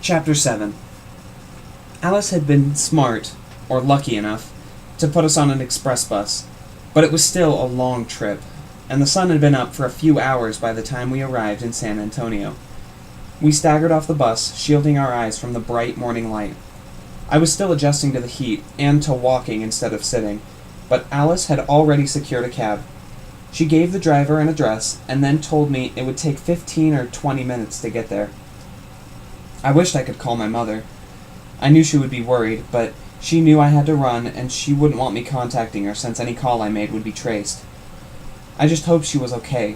Chapter 7. Alice had been smart, or lucky enough, to put us on an express bus, but it was still a long trip, and the sun had been up for a few hours by the time we arrived in San Antonio. We staggered off the bus, shielding our eyes from the bright morning light. I was still adjusting to the heat, and to walking instead of sitting, but Alice had already secured a cab. She gave the driver an address, and then told me it would take 15 or 20 minutes to get there. I wished I could call my mother. I knew she would be worried, but she knew I had to run, and she wouldn't want me contacting her since any call I made would be traced. I just hoped she was okay.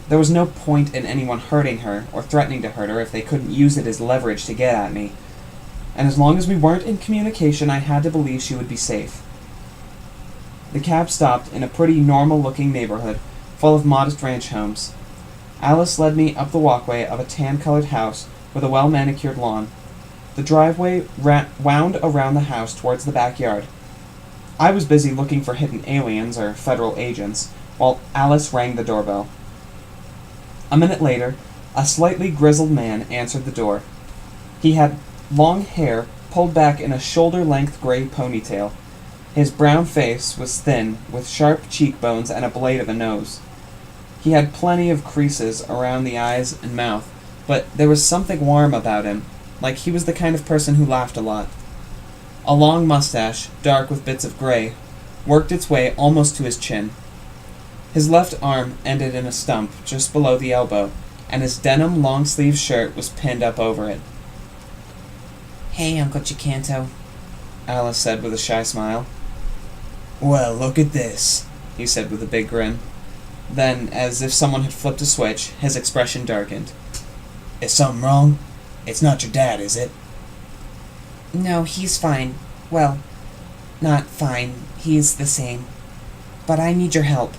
There was no point in anyone hurting her or threatening to hurt her if they couldn't use it as leverage to get at me. And as long as we weren't in communication, I had to believe she would be safe. The cab stopped in a pretty normal-looking neighborhood, full of modest ranch homes. Alice led me up the walkway of a tan-colored house with a well-manicured lawn. The driveway wound around the house towards the backyard. I was busy looking for hidden aliens or federal agents, while Alice rang the doorbell. A minute later, a slightly grizzled man answered the door. He had long hair pulled back in a shoulder-length gray ponytail. His brown face was thin, with sharp cheekbones and a blade of a nose. He had plenty of creases around the eyes and mouth, but there was something warm about him, like he was the kind of person who laughed a lot. A long mustache, dark with bits of gray, worked its way almost to his chin. His left arm ended in a stump just below the elbow, and his denim long-sleeve shirt was pinned up over it. "Hey, Uncle Chicanto," Alice said with a shy smile. "Well, look at this," he said with a big grin. Then, as if someone had flipped a switch, his expression darkened. "Is something wrong? It's not your dad, is it?" "No, he's fine. Well, not fine. He's the same. But I need your help."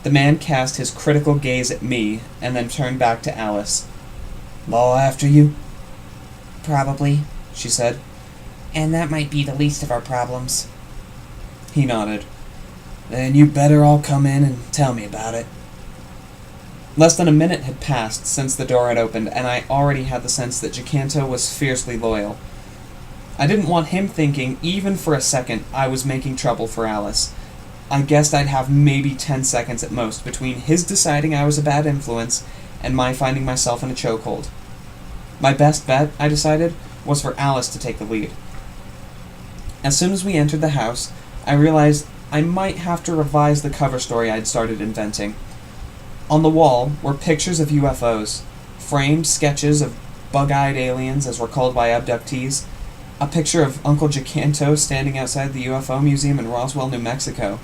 The man cast his critical gaze at me, and then turned back to Alice. "Law after you?" "Probably," she said. "And that might be the least of our problems." He nodded. "Then you better all come in and tell me about it." Less than a minute had passed since the door had opened, and I already had the sense that Chicanto was fiercely loyal. I didn't want him thinking, even for a second, I was making trouble for Alice. I guessed I'd have maybe 10 seconds at most between his deciding I was a bad influence and my finding myself in a chokehold. My best bet, I decided, was for Alice to take the lead. As soon as we entered the house, I realized I might have to revise the cover story I'd started inventing. On the wall were pictures of UFOs, framed sketches of bug-eyed aliens as recalled by abductees, a picture of Uncle Chicanto standing outside the UFO Museum in Roswell, New Mexico.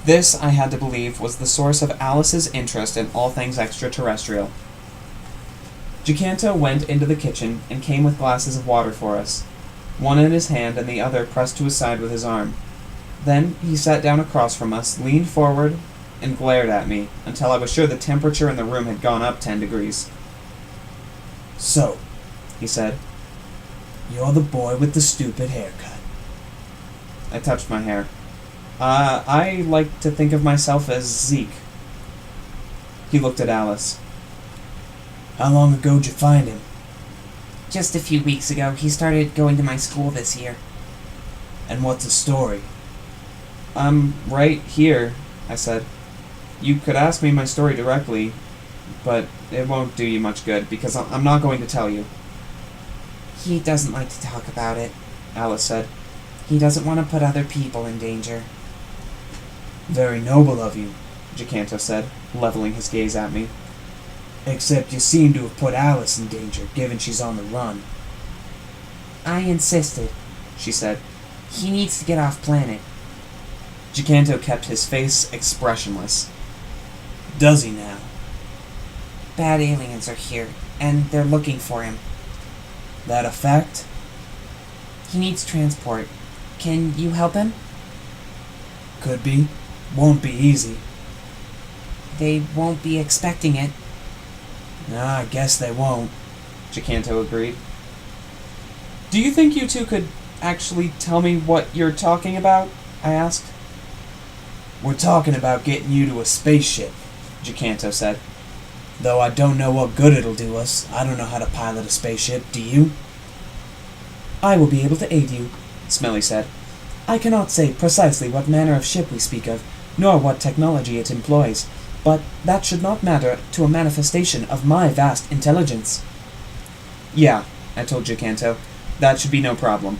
This, I had to believe, was the source of Alice's interest in all things extraterrestrial. Chicanto went into the kitchen and came with glasses of water for us, one in his hand and the other pressed to his side with his arm. Then he sat down across from us, leaned forward, and glared at me until I was sure the temperature in the room had gone up 10 degrees. "So," he said, "you're the boy with the stupid haircut." I touched my hair. I like to think of myself as Zeke. He looked at Alice. "How long ago'd you find him?" "Just a few weeks ago. He started going to my school this year." "And what's the story?" "I'm right here," I said. "You could ask me my story directly, but it won't do you much good, because I'm not going to tell you." "He doesn't like to talk about it," Alice said. "He doesn't want to put other people in danger." "Very noble of you," Chicanto said, leveling his gaze at me. "Except you seem to have put Alice in danger, given she's on the run." "I insisted," she said. "He needs to get off planet." Chicanto kept his face expressionless. "Does he now?" "Bad aliens are here, and they're looking for him." "That a fact?" "He needs transport. Can you help him?" "Could be. Won't be easy." "They won't be expecting it." "Nah, I guess they won't." Chicanto agreed. "Do you think you two could actually tell me what you're talking about?" I asked. "We're talking about getting you to a spaceship," Chicanto said. Though I don't know what good it'll do us. I don't know how to pilot a spaceship, do you? I will be able to aid you, Smelly said. I cannot say precisely what manner of ship we speak of, nor what technology it employs, but that should not matter to a manifestation of my vast intelligence. Yeah, I told Jacanto. That should be no problem.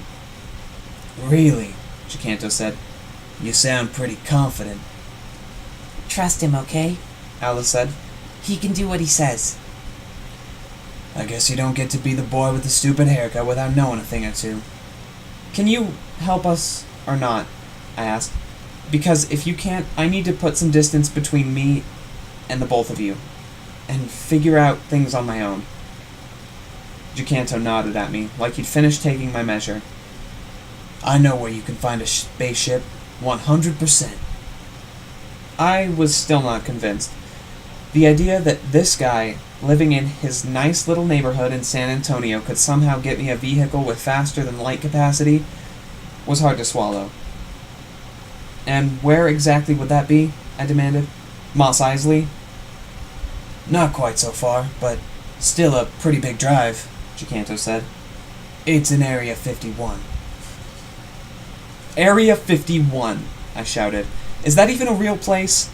Really? Jacanto said. You sound pretty confident. Trust him, okay? Alice said. He can do what he says. I guess you don't get to be the boy with the stupid haircut without knowing a thing or two. Can you help us or not? I asked. Because if you can't, I need to put some distance between me and the both of you, and figure out things on my own. Jacanto nodded at me, like he'd finished taking my measure. I know where you can find a spaceship, 100%. I was still not convinced. The idea that this guy, living in his nice little neighborhood in San Antonio, could somehow get me a vehicle with faster than light capacity was hard to swallow. And where exactly would that be? I demanded. Mos Eisley? Not quite so far, but still a pretty big drive, Jacanto said. It's in Area 51. Area 51, I shouted. Is that even a real place?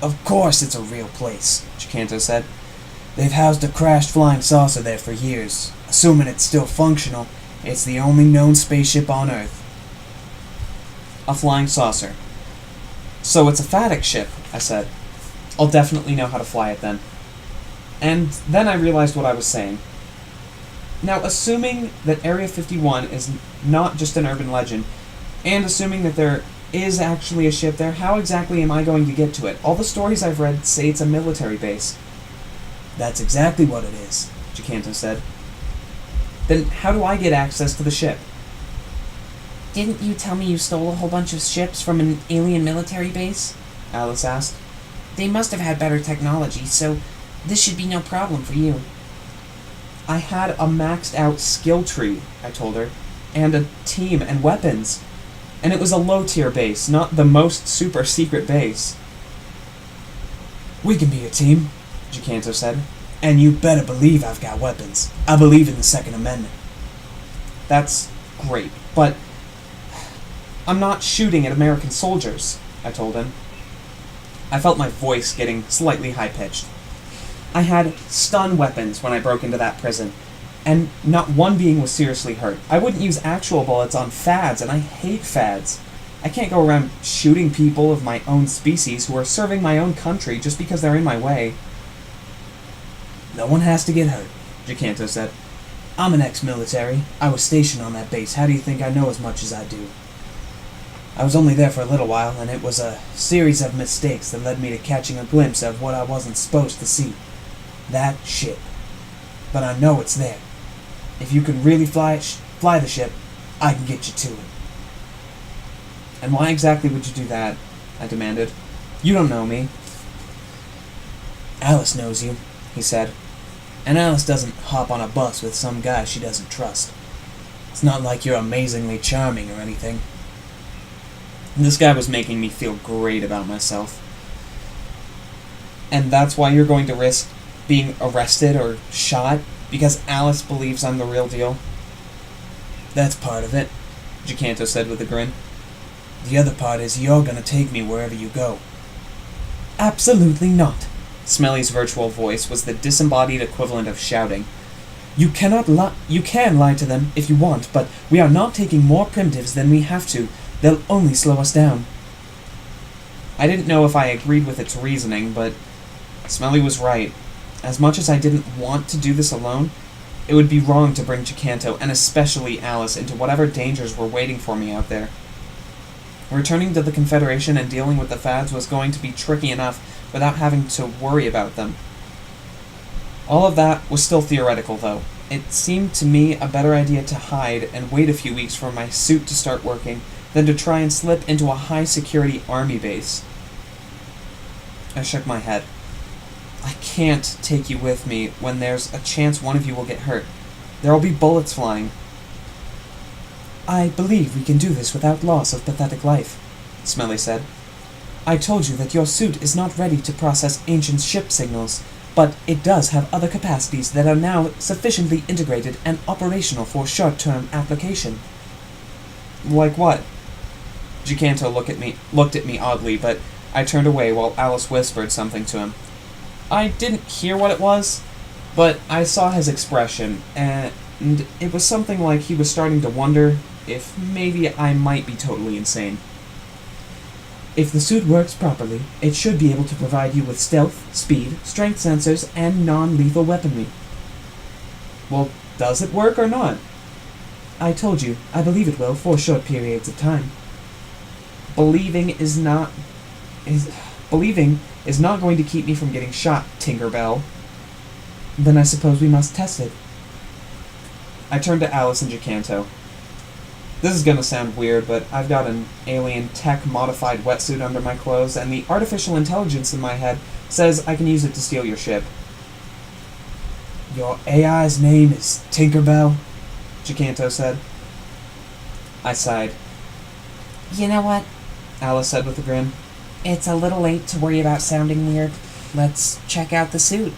Of course it's a real place, Jacanto said. They've housed a crashed flying saucer there for years. Assuming it's still functional, it's the only known spaceship on Earth. A flying saucer. So it's a phatic ship, I said. I'll definitely know how to fly it then. And then I realized what I was saying. Now, assuming that Area 51 is not just an urban legend, and assuming that there is actually a ship there, how exactly am I going to get to it? All the stories I've read say it's a military base. That's exactly what it is, Jacanto said. Then how do I get access to the ship? Didn't you tell me you stole a whole bunch of ships from an alien military base? Alice asked. They must have had better technology, so this should be no problem for you. I had a maxed out skill tree, I told her, and a team and weapons. And it was a low tier base, not the most super secret base. We can be a team, Jacanto said. And you better believe I've got weapons. I believe in the Second Amendment. That's great, but I'm not shooting at American soldiers, I told him. I felt my voice getting slightly high-pitched. I had stun weapons when I broke into that prison, and not one being was seriously hurt. I wouldn't use actual bullets on fads, and I hate fads. I can't go around shooting people of my own species who are serving my own country just because they're in my way. No one has to get hurt, Jacanto said. I'm an ex-military. I was stationed on that base. How do you think I know as much as I do? I was only there for a little while, and it was a series of mistakes that led me to catching a glimpse of what I wasn't supposed to see. That ship. But I know it's there. If you can really fly the ship, I can get you to it. And why exactly would you do that? I demanded. You don't know me. Alice knows you, he said. And Alice doesn't hop on a bus with some guy she doesn't trust. It's not like you're amazingly charming or anything. This guy was making me feel great about myself. And that's why you're going to risk being arrested or shot? Because Alice believes I'm the real deal? That's part of it, Jacanto said with a grin. The other part is you're gonna take me wherever you go. Absolutely not. Smelly's virtual voice was the disembodied equivalent of shouting. You can lie to them if you want, but we are not taking more primitives than we have to. They'll only slow us down. I didn't know if I agreed with its reasoning, but Smelly was right. As much as I didn't want to do this alone, it would be wrong to bring Jacanto, and especially Alice, into whatever dangers were waiting for me out there. Returning to the Confederation and dealing with the fads was going to be tricky enough without having to worry about them. All of that was still theoretical, though. It seemed to me a better idea to hide and wait a few weeks for my suit to start working than to try and slip into a high-security army base. I shook my head. I can't take you with me when there's a chance one of you will get hurt. There'll be bullets flying. I believe we can do this without loss of pathetic life, Smelly said. I told you that your suit is not ready to process ancient ship signals, but it does have other capacities that are now sufficiently integrated and operational for short-term application. Like what? Gicanto looked at me oddly, but I turned away while Alice whispered something to him. I didn't hear what it was, but I saw his expression, and it was something like he was starting to wonder if maybe I might be totally insane. If the suit works properly, it should be able to provide you with stealth, speed, strength sensors, and non-lethal weaponry. Well, does it work or not? I told you, I believe it will for short periods of time. Believing is not going to keep me from getting shot, Tinkerbell. Then I suppose we must test it. I turned to Alice and Gicanto. This is gonna sound weird, but I've got an alien tech-modified wetsuit under my clothes, and the artificial intelligence in my head says I can use it to steal your ship. Your AI's name is Tinkerbell? Gicanto said. I sighed. You know what? Alice said with a grin. It's a little late to worry about sounding weird. Let's check out the suit.